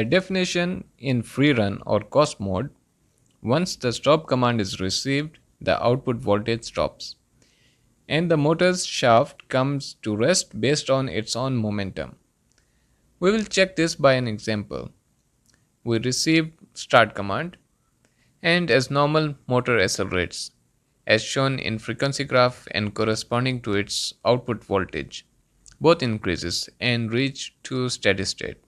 By definition, in free run or coast mode, once the stop command is received, the output voltage stops, and the motor's shaft comes to rest based on its own momentum. We will check this by an example. We receive start command, and as normal, motor accelerates, as shown in frequency graph and corresponding to its output voltage. Both increases and reach to steady state.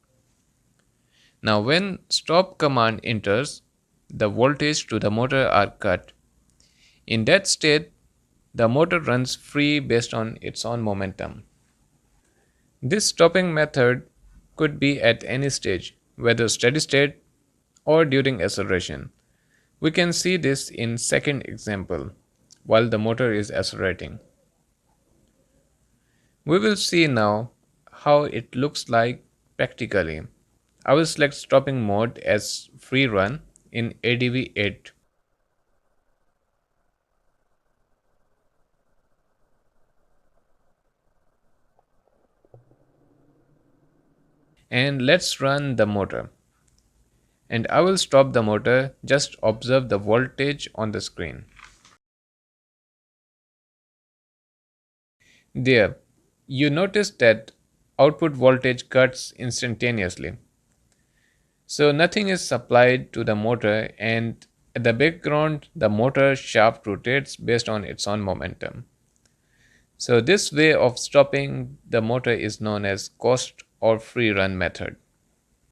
Now when stop command enters, the voltage to the motor are cut. In that state, the motor runs free based on its own momentum. This stopping method could be at any stage, whether steady state or during acceleration. We can see this in second example while the motor is accelerating. We will see now how it looks like practically. I will select stopping mode as free run in ADV 8 and let's run the motor. And I will stop the motor, just observe the voltage on the screen. There, you notice that output voltage cuts instantaneously. So nothing is supplied to the motor, and at the background the motor shaft rotates based on its own momentum. So this way of stopping the motor is known as coast or free run method.